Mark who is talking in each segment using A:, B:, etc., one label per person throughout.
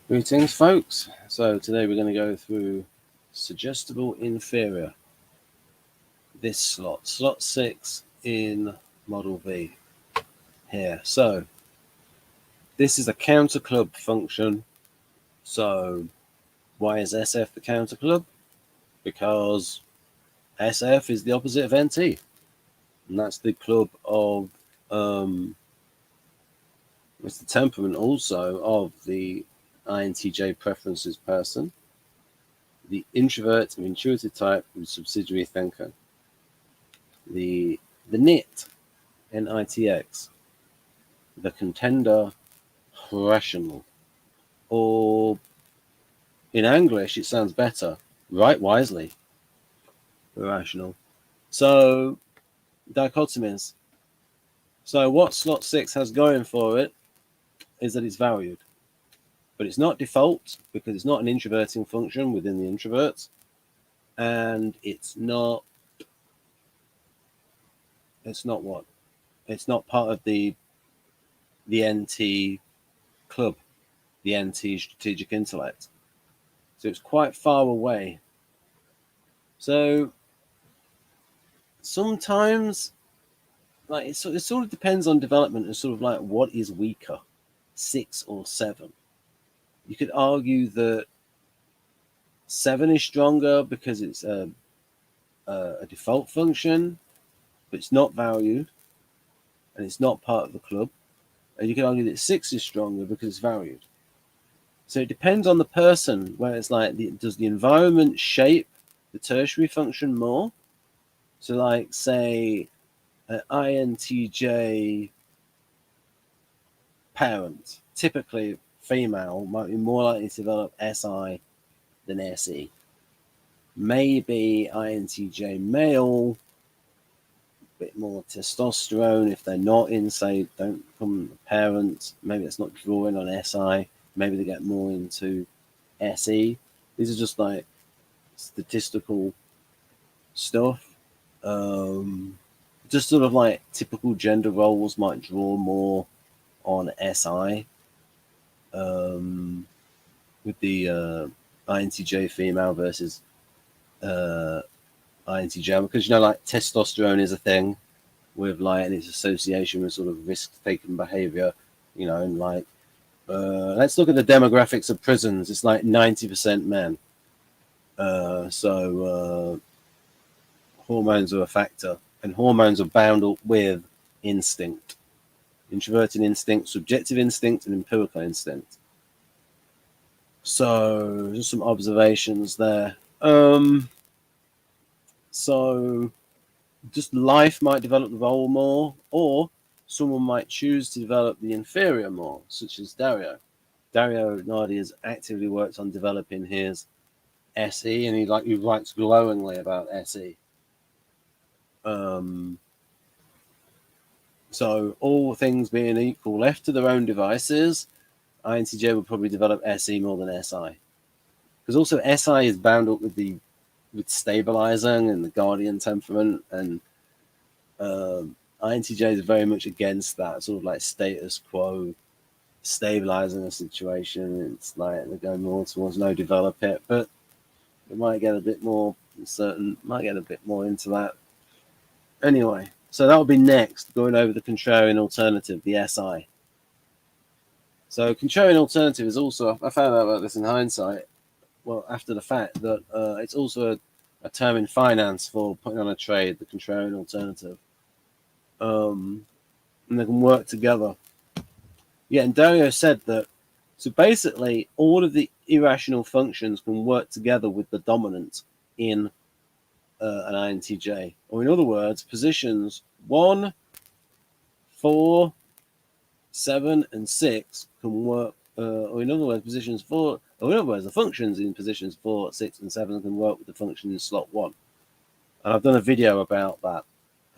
A: Greetings, folks. So today we're going to go through Suggestible Inferior. This slot 6 in Model V here. So this is a counter club function. So why is SF the counter club? Because SF is the opposite of NT, and that's the club of it's the temperament also of the INTJ preferences person, the introvert of intuitive type with subsidiary thinker, the NIT, NITX, the contender rational, or in English it sounds better, right wisely, rational. So dichotomies. So what slot 6 has going for it is that it's valued, but it's not default because it's not an introverting function within the introverts, and it's not what? It's not part of the NT club, the NT strategic intellect. So it's quite far away. So sometimes, like it sort of depends on development and sort of like what is weaker, 6 or 7. You could argue that 7 is stronger because it's a default function, but it's not valued and it's not part of the club. And you can argue that 6 is stronger because it's valued. So it depends on the person, where it's like, does the environment shape the tertiary function more? So like, say, an INTJ parent, typically female, might be more likely to develop SI than SE. Maybe INTJ male, a bit more testosterone if they're not in, say, don't become a parent. Maybe it's not drawing on SI. Maybe they get more into SE. These are just like statistical stuff. Just sort of like typical gender roles might draw more on SI. With the INTJ female versus INTJ, because like testosterone is a thing with like, and its association with sort of risk-taking behavior, and like let's look at the demographics of prisons. It's like 90% men. So hormones are a factor, and hormones are bound up with instinct, introverted instinct, subjective instinct, and empirical instinct. So just some observations there. So just life might develop the role more, or someone might choose to develop the inferior more, such as Dario. Dario Nardi has actively worked on developing his SE, and he writes glowingly about SE. So all things being equal, left to their own devices, INTJ will probably develop SE more than SI, because also SI is bound up with stabilizing and the guardian temperament, and INTJ is very much against that sort of like status quo, stabilizing a situation. It's like they're going more towards no, develop it, but it might get a bit more might get a bit more into that. Anyway, so that will be next, going over the contrarian alternative, the SI. So contrarian alternative is also, I found out about this in hindsight, well, after the fact, that it's also a term in finance for putting on a trade, the contrarian alternative. And they can work together. Yeah, and Dario said that, so basically all of the irrational functions can work together with the dominant in an INTJ. Or in other words, positions 1, 4, 7, and 6 can work, or in other words, the functions in positions 4, 6, and 7 can work with the function in slot 1. And I've done a video about that,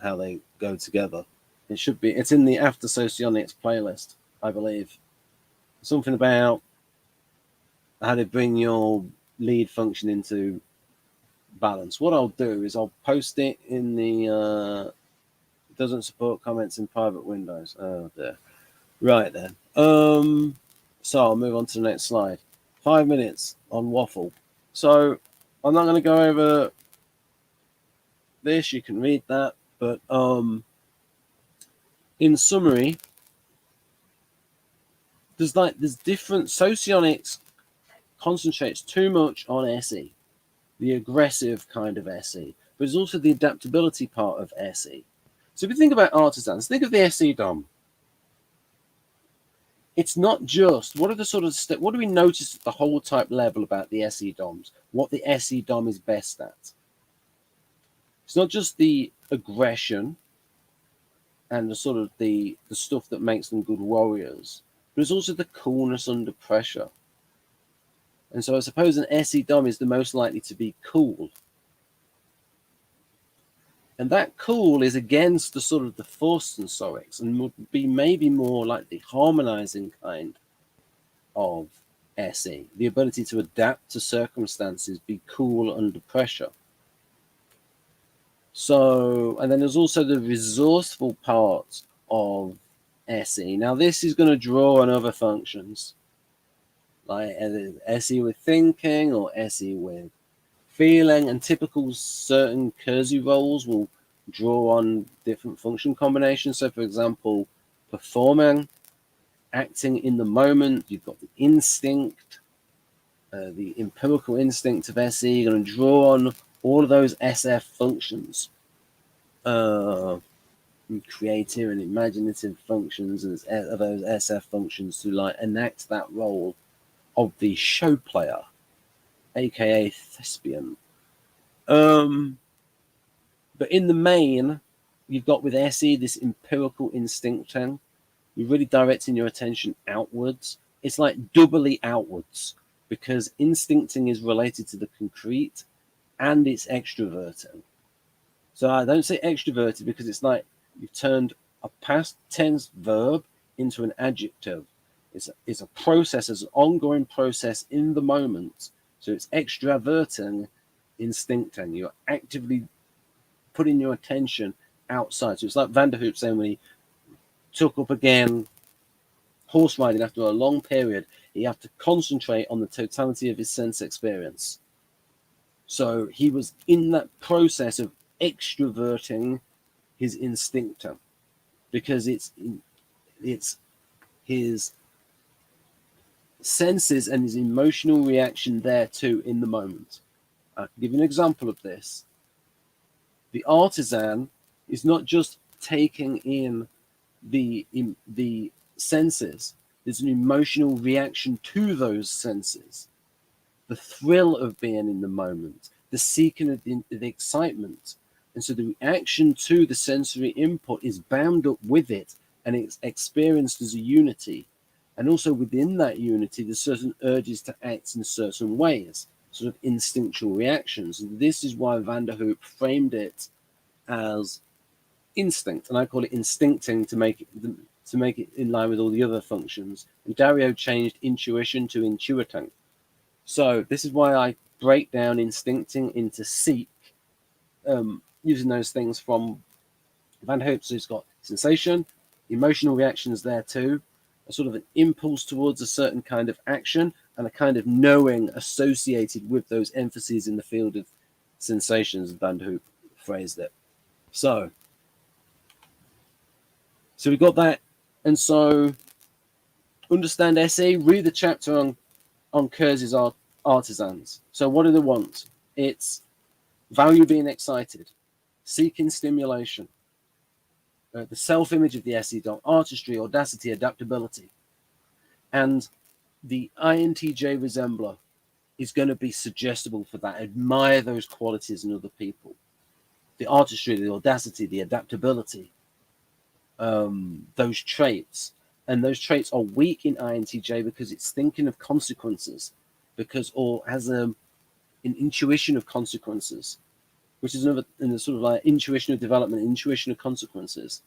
A: how they go together. It's in the After Socionics playlist, I believe. Something about how to bring your lead function into balance. What I'll do is I'll post it in the doesn't support comments in private windows. Oh dear. Right then. So I'll move on to the next slide. 5 minutes on waffle. So I'm not going to go over this. You can read that. But in summary, there's different socionics concentrates too much on SE, the aggressive kind of SE, but there's also the adaptability part of SE. So if you think about artisans, think of the SE DOM. It's not just what are the sort of what do we notice at the whole type level about the SE DOMs? What the SE DOM is best at. It's not just the aggression and the sort of the stuff that makes them good warriors, but it's also the coolness under pressure. And so I suppose an SE DOM is the most likely to be cool. And that cool is against the sort of the forced sensorics and would be maybe more like the harmonizing kind of SE, the ability to adapt to circumstances, be cool under pressure. So, and then there's also the resourceful part of SE. Now, this is going to draw on other functions, like SE with thinking or SE with feeling, and typical certain Kersey roles will draw on different function combinations. So, for example, performing, acting in the moment, you've got the instinct, the empirical instinct of SE. You're going to draw on all of those SF functions, creative and imaginative functions, and those SF functions to like enact that role of the show player, aka thespian. But in the main, you've got with SE this empirical instincting. You're really directing your attention outwards. It's like doubly outwards because instincting is related to the concrete and it's extroverting. So I don't say extroverted because it's like you've turned a past tense verb into an adjective. It's a process, it's an ongoing process in the moment. So it's extraverting, instincting. You're actively putting your attention outside. So it's like Van der Hoop saying when he took up again horse riding after a long period, he had to concentrate on the totality of his sense experience. So he was in that process of extroverting his instinctum because it's his senses and his emotional reaction there too in the moment. I can give you an example of this. The artisan is not just taking in the senses. There's an emotional reaction to those senses. The thrill of being in the moment, the seeking of the excitement. And so the reaction to the sensory input is bound up with it and it's experienced as a unity. And also within that unity, there's certain urges to act in certain ways, sort of instinctual reactions. And this is why Van der Hoop framed it as instinct, and I call it instincting to make it in line with all the other functions. And Dario changed intuition to intuiting. So this is why I break down instincting into seek, using those things from Van der Hoop. So it's got sensation, emotional reactions there too, a sort of an impulse towards a certain kind of action, and a kind of knowing associated with those emphases in the field of sensations, as Van der Hoop phrased it. So we got that. And so understand SE, read the chapter on Kersey's artisans. So what do they want? It's value being excited, seeking stimulation, the self-image of the SE DOM, artistry, audacity, adaptability. And the INTJ resembler is going to be suggestible for that. Admire those qualities in other people. The artistry, the audacity, the adaptability, those traits. And those traits are weak in INTJ because it's thinking of consequences, or has an intuition of consequences, which is another in the sort of like intuition of development, intuition of consequences.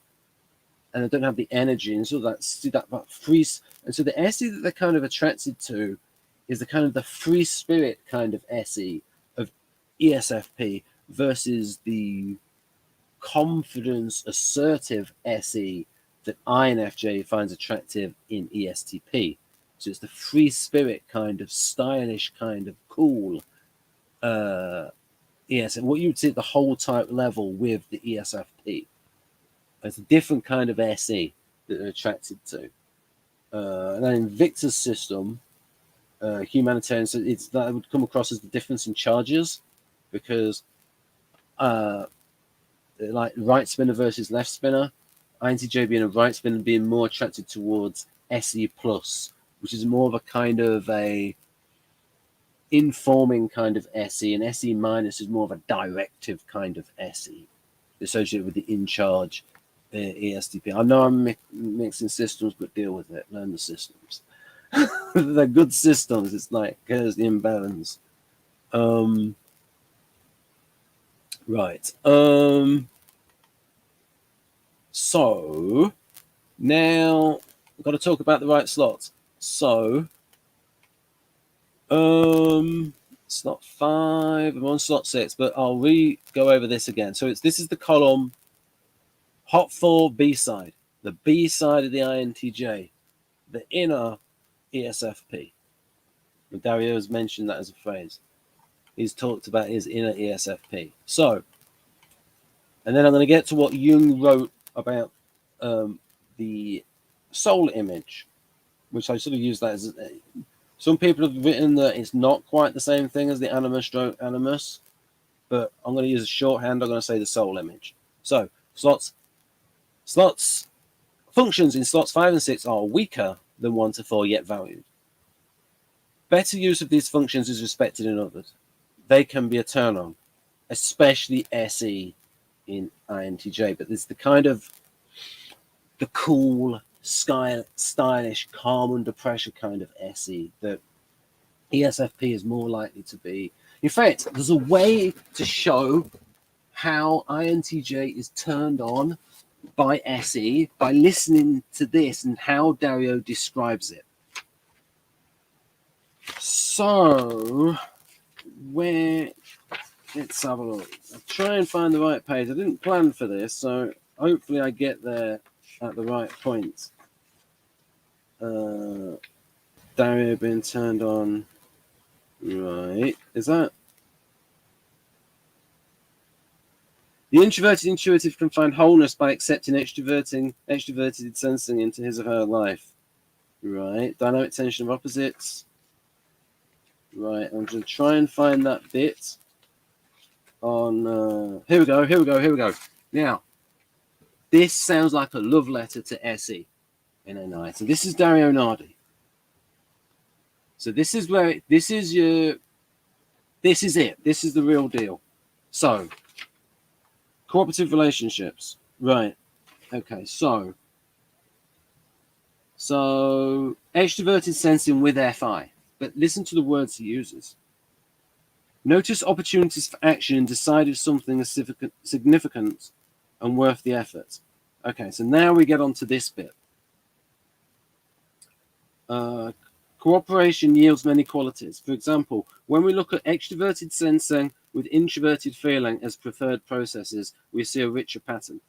A: And they don't have the energy and sort of that free. And so the SE that they're kind of attracted to is the kind of the free spirit kind of SE of ESFP versus the confidence, assertive SE that INFJ finds attractive in ESTP. So it's the free spirit kind of stylish, kind of cool ESFP. What you would see at the whole type level with the ESFP. It's a different kind of SE that they're attracted to. And then in Victor's system, humanitarian, so it's that would come across as the difference in charges, because like right spinner versus left spinner, INTJ being a right spinner being more attracted towards SE plus, which is more of a kind of a informing kind of SE, and SE minus is more of a directive kind of SE associated with the in charge ESTP. I know I'm mixing systems, but deal with it. Learn the systems. They're good systems. It's like here's the imbalance. Right. So now I've got to talk about the right slots. So slot 5, I'm on slot 6, but I'll go over this again. So this is the column hot for B side, the B side of the INTJ, the inner ESFP. And Dario has mentioned that as a phrase. He's talked about his inner ESFP. So, and then I'm going to get to what Jung wrote about the soul image, which I sort of use that as some people have written that it's not quite the same thing as the animus, but I'm going to use a shorthand. I'm going to say the soul image. So slots functions in slots 5 and 6 are weaker than 1 to 4, yet valued. Better use of these functions is respected in others. They can be a turn on, especially SE in INTJ, but it's the kind of the cool, stylish, calm under pressure kind of SE that ESFP is more likely to be. In fact, there's a way to show how INTJ is turned on by SE by listening to this and how Dario describes it. So, let's have a look. I'll try and find the right page. I didn't plan for this, so hopefully I get there at the right point. Dario being turned on. Right. Is that? The introverted intuitive can find wholeness by accepting extroverted sensing into his or her life. Right. Dynamic tension of opposites. Right. I'm going to try and find that bit on. Here we go. Now, this sounds like a love letter to SE in NI. So this is Dario Nardi. So this is it. This is it. This is the real deal. So, cooperative relationships. Right. Okay. So extroverted sensing with FI. But listen to the words he uses. Notice opportunities for action and decide if something is significant and worth the effort. Okay, so now we get on to this bit. Cooperation yields many qualities. For example, when we look at extroverted sensing with introverted feeling as preferred processes, we see a richer pattern.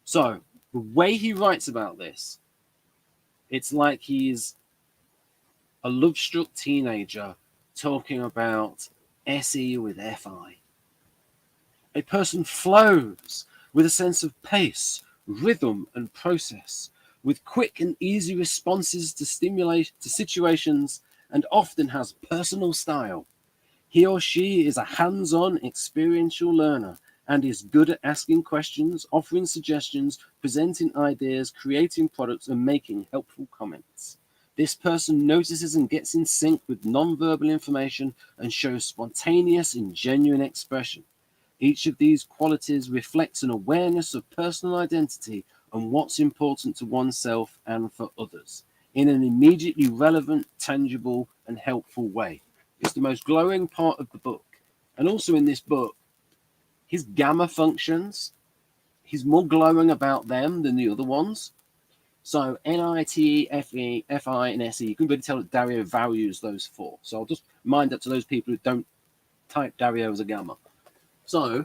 A: So, the way he writes about this, it's like he's a love-struck teenager talking about SE with FI. A person flows with a sense of pace, rhythm, and process, with quick and easy responses to situations, and often has personal style. He or she is a hands-on, experiential learner and is good at asking questions, offering suggestions, presenting ideas, creating products, and making helpful comments. This person notices and gets in sync with non-verbal information and shows spontaneous and genuine expression. Each of these qualities reflects an awareness of personal identity and what's important to oneself and for others in an immediately relevant, tangible, and helpful way. It's the most glowing part of the book. And also in this book, his gamma functions, he's more glowing about them than the other ones. So NIT, FE, FI, and SE, you can really tell that Dario values those four. So I'll just mind that to those people who don't type Dario as a gamma. So,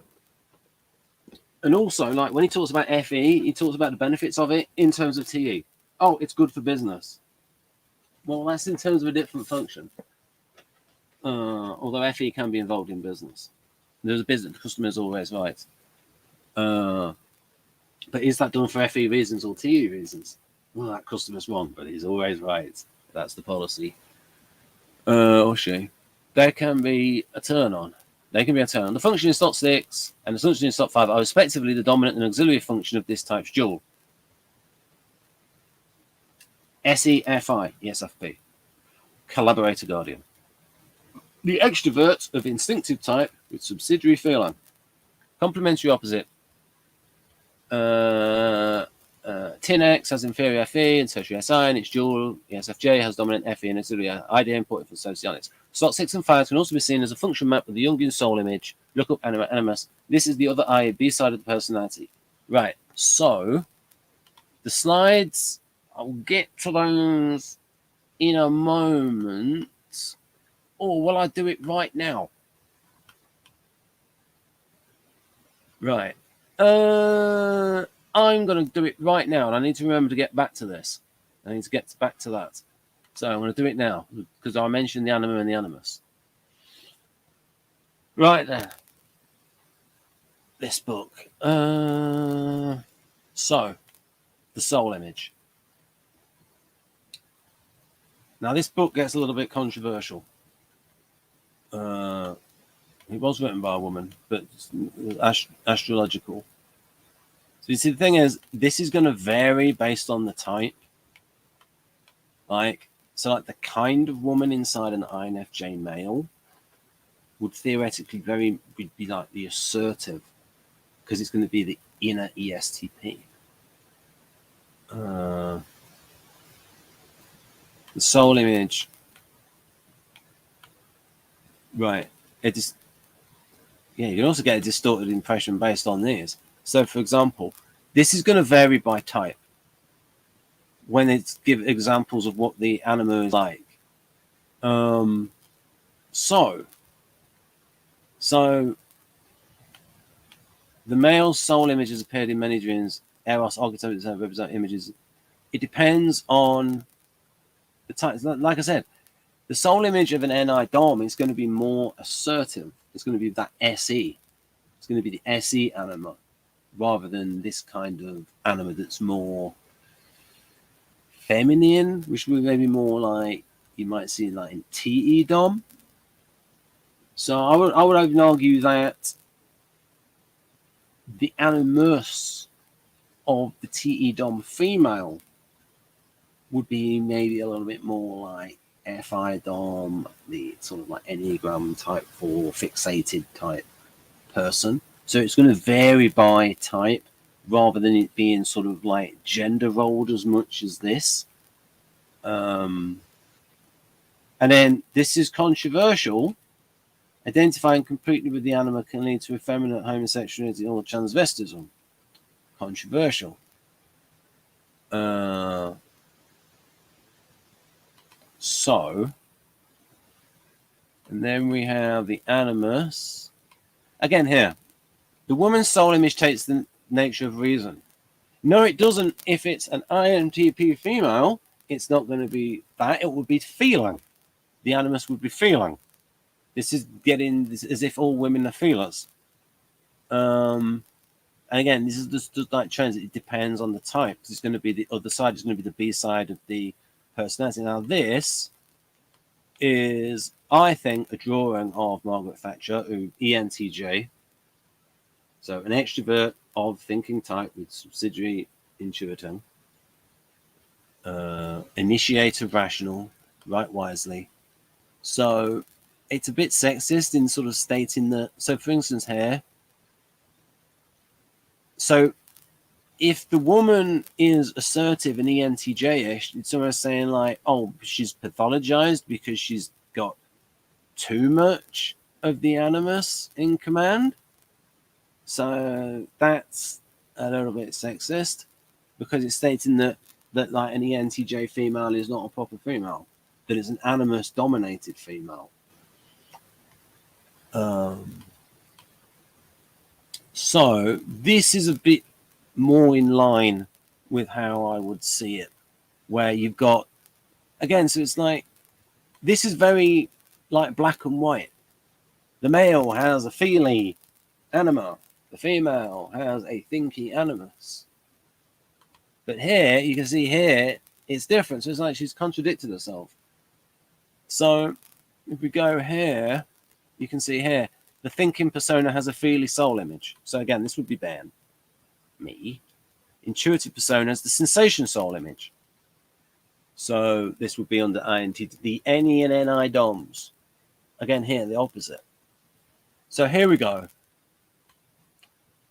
A: and also, like when he talks about FE, he talks about the benefits of it in terms of TE. Oh, it's good for business. Well, that's in terms of a different function. Although FE can be involved in business. There's a business, the customer is always right. But is that done for FE reasons or TE reasons? Well, that customer's wrong, but he's always right. That's the policy. Or she. There can be a turn on. There can be a turn on. The function in slot 6 and the function in slot 5 are respectively the dominant and auxiliary function of this type's dual. SEFI, ESFP. Collaborator guardian. The extrovert of instinctive type with subsidiary feline. Complementary opposite. Tin X has inferior FE and tertiary SI, and its dual ESFJ has dominant FE and auxiliary idea important for socionics. Slot 6 and 5 can also be seen as a function map of the Jungian soul image. Look up animus. This is the other I, B side of the personality. Right, so the slides, I'll get to those in a moment. Or will I do it right now? Right. I'm going to do it right now, and I need to remember to get back to this. I need to get back to that. So I'm going to do it now, because I mentioned the anima and the animus. Right there. This book. So, the soul image. Now, this book gets a little bit controversial. It was written by a woman, but astrological. So you see, the thing is, this is going to vary based on the type. Like the kind of woman inside an INFJ male would theoretically be like the assertive, because it's going to be the inner ESTP. The soul image. Right. It is. Yeah, you can also get a distorted impression based on these. So, for example, this is going to vary by type. When it's give examples of what the anima is like. So the male soul image has appeared in many dreams. Eros archetypes represent images. It depends on the type. Like I said, the soul image of an NI Dom is going to be more assertive. It's going to be that SE. It's going to be the SE anima, rather than this kind of anima that's more feminine, which would maybe more like you might see like in TE Dom. So I would even argue that the animus of the TE Dom female would be maybe a little bit more like FI Dom, the sort of like Enneagram type 4 fixated type person. So it's going to vary by type rather than it being sort of like gender rolled as much as this. And then this is controversial. Identifying completely with the anima can lead to effeminate homosexuality or transvestism. Controversial. So, and then we have the animus. Again here, the woman's soul image takes the nature of reason. No, it doesn't. If it's an INTP female, it's not going to be that. It would be feeling. The animus would be feeling. This is getting this as if all women are feelers. And again, this is just like trends. It depends on the type. It's going to be the other side. It's going to be the B side of the personality. Now, this is, I think, a drawing of Margaret Thatcher, who ENTJ. So an extrovert of thinking type with subsidiary intuiting. Initiator rational, right wisely. So it's a bit sexist in sort of stating that. So for instance here, so if the woman is assertive and ENTJ-ish, it's almost saying like, oh, she's pathologized because she's got too much of the animus in command. So that's a little bit sexist because it's stating that like an ENTJ female is not a proper female, that it's an animus dominated female. So this is a bit more in line with how I would see it, where you've got again, so it's like, this is very like black and white. The male has a feely anima. The female has a thinky animus. But here, you can see here, it's different. So it's like she's contradicted herself. So if we go here, you can see here, the thinking persona has a feely soul image. So again, this would be Ben, me. Intuitive persona has the sensation soul image. So this would be under INTJ, the NE and NI DOMs. Again, here, the opposite. So here we go.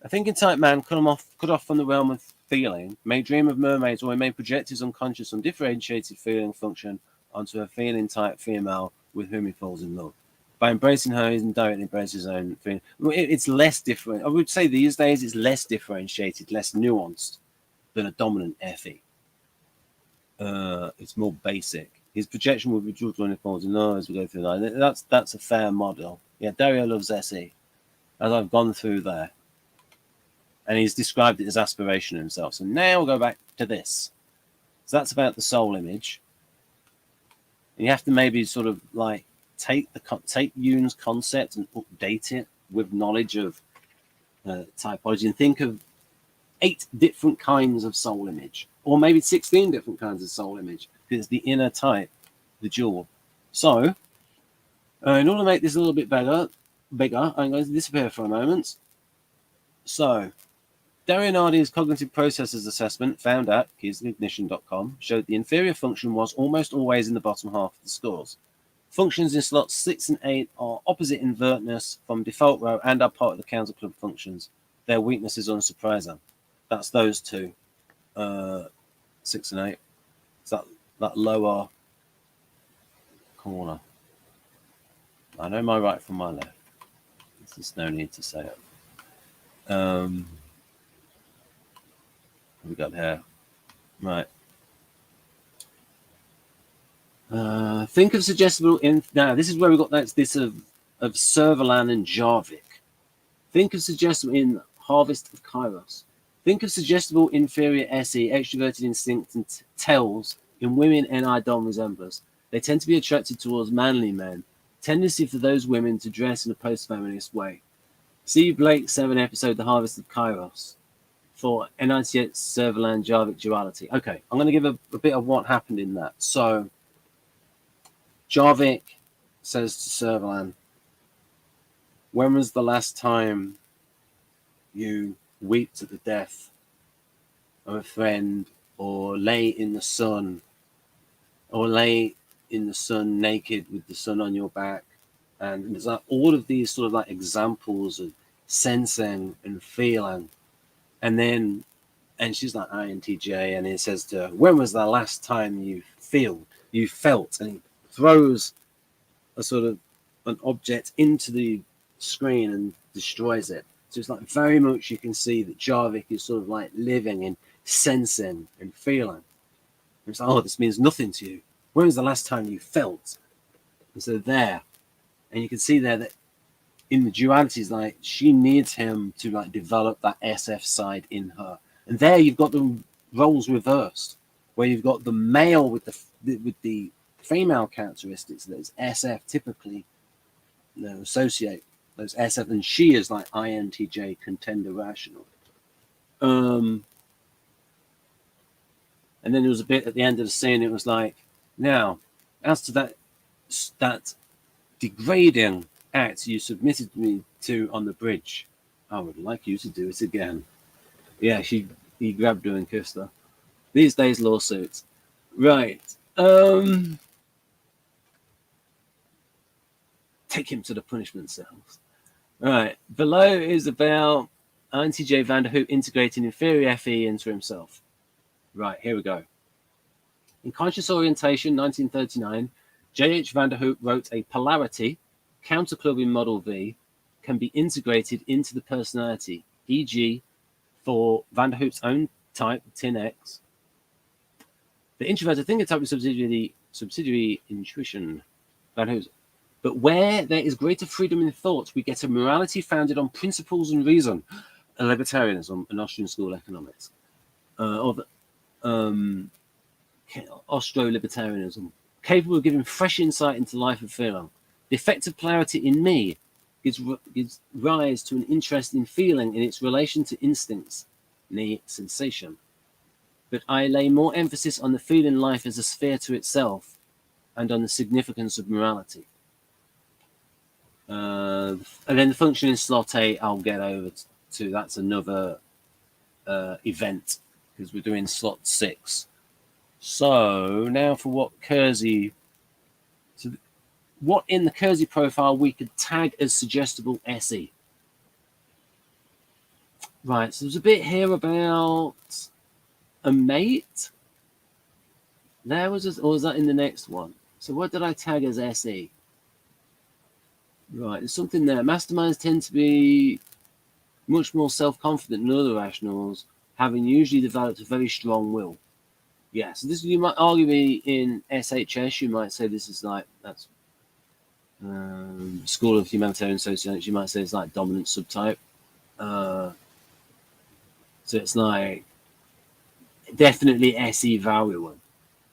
A: A thinking type man cut off from the realm of feeling, may dream of mermaids, or he may project his unconscious, undifferentiated feeling function onto a feeling type female with whom he falls in love. By embracing her, he indirectly embraces his own feeling. It's less different. I would say these days it's less differentiated, less nuanced than a dominant FE. It's more basic. His projection will be drawn when he falls in love as we go through that. That's a fair model. Yeah, Dario loves SE, as I've gone through there. And he's described it as aspiration himself. So now we'll go back to this. So that's about the soul image. And you have to maybe sort of like take Jung's concept and update it with knowledge of typology, and think of 8 different kinds of soul image, or maybe 16 different kinds of soul image, because it's the inner type, the jewel. So in order to make this a little bit bigger, I'm going to disappear for a moment. So Dario Nardi's cognitive processes assessment, found at keysofignition.com, showed the inferior function was almost always in the bottom half of the scores. Functions in slots 6 and 8 are opposite invertness from default row and are part of the counter club functions. Their weakness is unsurprising. That's those two, 6 and 8. It's that lower corner. I know my right from my left. There's no need to say it. We got here, right? Think of suggestible in now. This is where we got this of Vaserlan and Jarvik. Think of suggestible in Harvest of Kairos. Think of suggestible inferior SE, extroverted instinct and tells in women NI Dom resemblers. They tend to be attracted towards manly men. Tendency for those women to dress in a post-feminist way. See Blake's 7 episode, The Harvest of Kairos, for enunciate Vaserlan Jarvik duality. Okay, I'm going to give a bit of what happened in that. So Jarvik says to Vaserlan, when was the last time you wept at the death of a friend, or lay in the sun, or lay in the sun naked with the sun on your back? And there's like all of these sort of like examples of sensing and feeling. And she's like INTJ, and he says to her, when was the last time you felt? And he throws a sort of an object into the screen and destroys it. So it's like very much you can see that Jarvik is sort of like living in sensing and feeling. And it's like, oh, this means nothing to you. When was the last time you felt? And so there, and you can see there that in the dualities, like she needs him to like develop that SF side in her. And there you've got the roles reversed, where you've got the male with the female characteristics that is SF typically associate those SF, and she is like INTJ contender rational. And then there was a bit at the end of the scene, it was like, now, as to that degrading act you submitted me to on the bridge, I would like you to do it again. Yeah, he grabbed her and kissed her. These days, lawsuits. Right. Take him to the punishment cells. Right. Below is about INTJ Vanderhoop integrating inferior FE into himself. Right, here we go. In Conscious Orientation, 1939, J.H. Vanderhoop wrote a polarity, counterclubbing model V, can be integrated into the personality, e.g., for Vanderhoop's own type, tin X. The introverted thinker type is subsidiary intuition, Vanderhoop's. But where there is greater freedom in thought, we get a morality founded on principles and reason, a libertarianism, an Austrian school economics, Austro-libertarianism. capable of giving fresh insight into life and feeling. The effective polarity in me gives rise to an interest in feeling in its relation to instincts, nay, sensation. But I lay more emphasis on the feeling life as a sphere to itself and on the significance of morality. And then the functioning slot 8, I'll get over to. That's another event because we're doing slot 6. So now for what Kersey. So what in the Kersey profile we could tag as suggestible SE. Right, so there's a bit here about a mate. There was, or was that in the next one? So what did I tag as SE? Right, there's something there. Masterminds tend to be much more self-confident than other rationals, having usually developed a very strong will. Yeah, so this, you might argue in SHS, you might say this is like, that's School of Humanitarian Socionics, you might say it's like dominant subtype. So it's like definitely SE variable,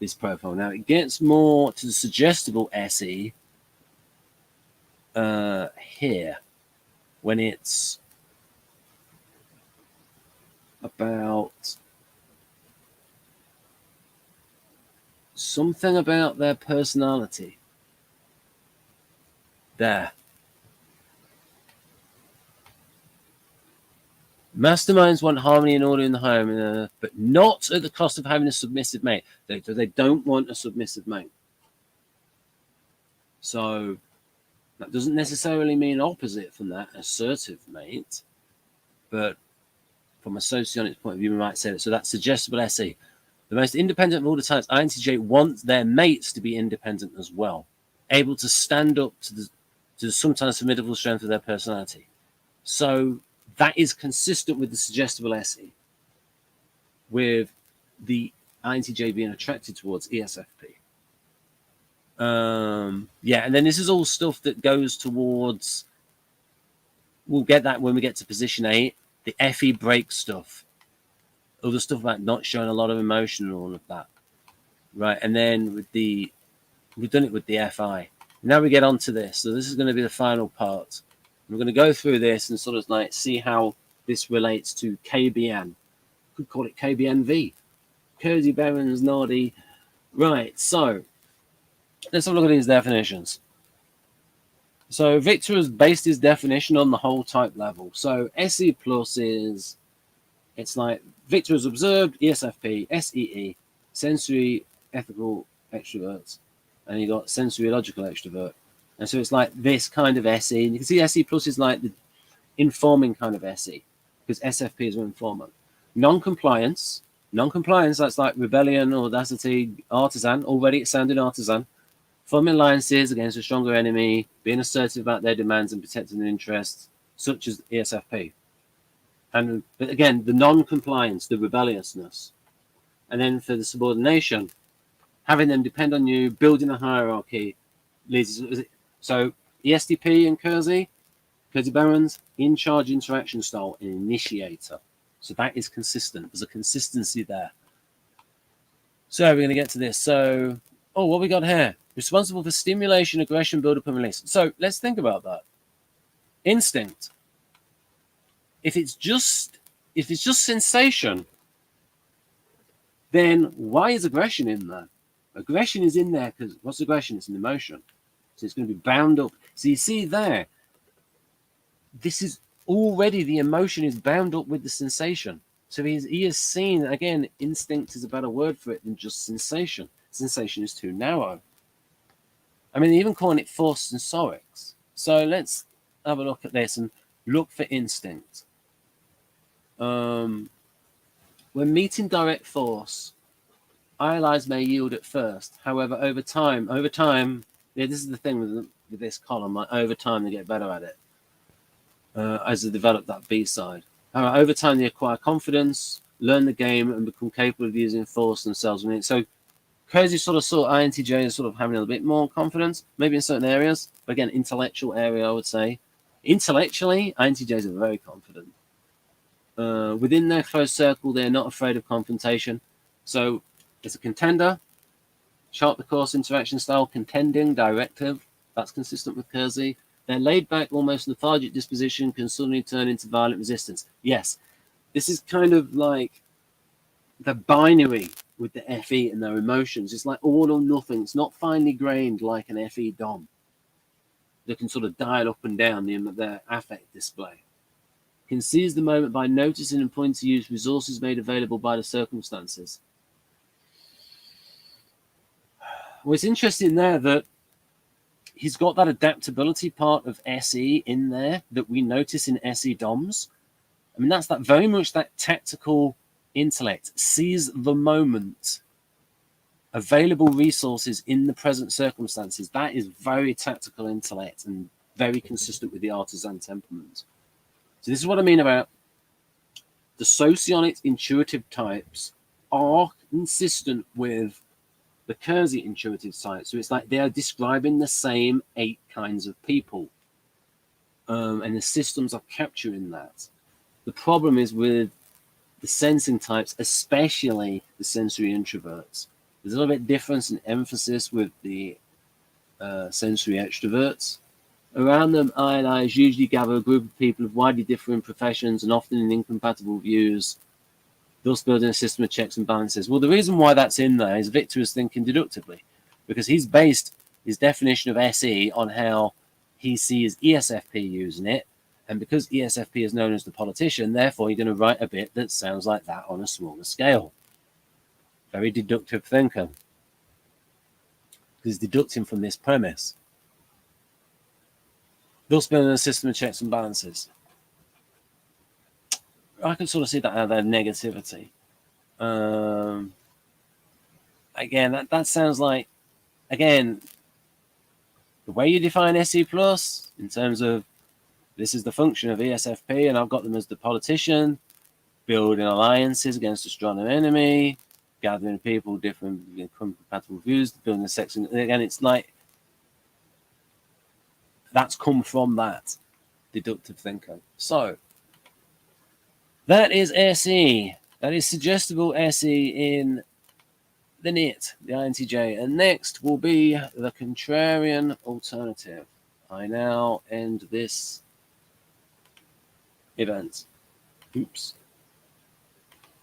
A: this profile. Now it gets more to the suggestible SE here when it's about something about their personality. There. Masterminds want harmony and order in the home, but not at the cost of having a submissive mate. They don't want a submissive mate. So that doesn't necessarily mean opposite from that, assertive mate. But from a socionics point of view, we might say that. So that's suggestible SE. The most independent of all the types, INTJ wants their mates to be independent as well, able to stand up to the sometimes formidable strength of their personality. So that is consistent with the suggestible SE, with the INTJ being attracted towards ESFP. Yeah, and then this is all stuff that goes towards, we'll get that when we get to position 8, the FE break stuff. All the stuff about not showing a lot of emotion and all of that. Right, and then with the, we've done it with the FI. Now we get on to this. So this is going to be the final part. We're going to go through this and sort of like see how this relates to KBN. Could call it KBNV. Kersey, Berens, Nardi. Right, so let's have a look at these definitions. So Victor has based his definition on the whole type level. So SE plus is, it's like Victor has observed ESFP, SEE, sensory ethical extroverts, and you got sensory logical extrovert. And so it's like this kind of SE. And you can see SE plus is like the informing kind of SE, because SFP is an informant. Non-compliance, that's like rebellion, audacity, artisan. Already it sounded artisan. Forming alliances against a stronger enemy, being assertive about their demands and protecting their interests, such as ESFP. And but again, the non-compliance, the rebelliousness. And then for the subordination, having them depend on you, building a hierarchy, leads. So ESTP and Kersey Berens, in charge interaction style, an initiator. So that is consistent. There's a consistency there. So we're going to get to this. So, what we got here? Responsible for stimulation, aggression, build-up, and release. So let's think about that. Instinct. If it's just sensation, then why is aggression in there? Aggression is in there because what's aggression? It's an emotion. So it's going to be bound up. So you see there, this is already, the emotion is bound up with the sensation. So he has seen, again, instinct is a better word for it than just sensation. Sensation is too narrow. I mean, even calling it force sensorics. So let's have a look at this and look for instinct. When meeting direct force, I.L.Is may yield at first. However, over time, yeah, this is the thing with this column. Like, over time, they get better at it as they develop that B side. However, over time, they acquire confidence, learn the game, and become capable of using force themselves. So, Kersey sort of saw INTJ as sort of having a little bit more confidence, maybe in certain areas. But again, intellectual area, I would say. Intellectually, INTJs are very confident. Within their close circle, they're not afraid of confrontation. So, as a contender, Chart the course interaction style, contending, directive. That's consistent with Kersey. Their laid-back, almost lethargic disposition can suddenly turn into violent resistance. Yes, this is kind of like the binary with the FE and their emotions. It's like all or nothing. It's not finely grained like an FE Dom. They can sort of dial up and down their affect display. Can seize the moment by noticing and pointing to use resources made available by the circumstances. Well, it's interesting there that he's got that adaptability part of SE in there that we notice in SE DOMs. I mean, that's that very much that tactical intellect, seize the moment, available resources in the present circumstances. That is very tactical intellect and very consistent with the artisan temperament. So this is what I mean about the socionics intuitive types are consistent with the Kersey intuitive type. So it's like they are describing the same 8 kinds of people. And the systems are capturing that. The problem is with the sensing types, especially the sensory introverts. There's a little bit difference in emphasis with the sensory extroverts. Around them, I.L.Is usually gather a group of people of widely differing professions and often in incompatible views, thus building a system of checks and balances. Well, the reason why that's in there is Victor is thinking deductively, because he's based his definition of SE on how he sees ESFP using it, and because ESFP is known as the politician, therefore you're going to write a bit that sounds like that on a smaller scale. Very deductive thinker, because he's deducting from this premise. Thus building a system of checks and balances. I can sort of see that out of their negativity. Again, that sounds like, again, the way you define SE plus in terms of this is the function of ESFP, and I've got them as the politician, building alliances against a strong enemy, gathering people, different compatible views, building a section. Again, it's like that's come from that deductive thinker. So that is SE. That is suggestible SE in the NIT, the INTJ. And next will be the contrarian alternative. I now end this event. Oops.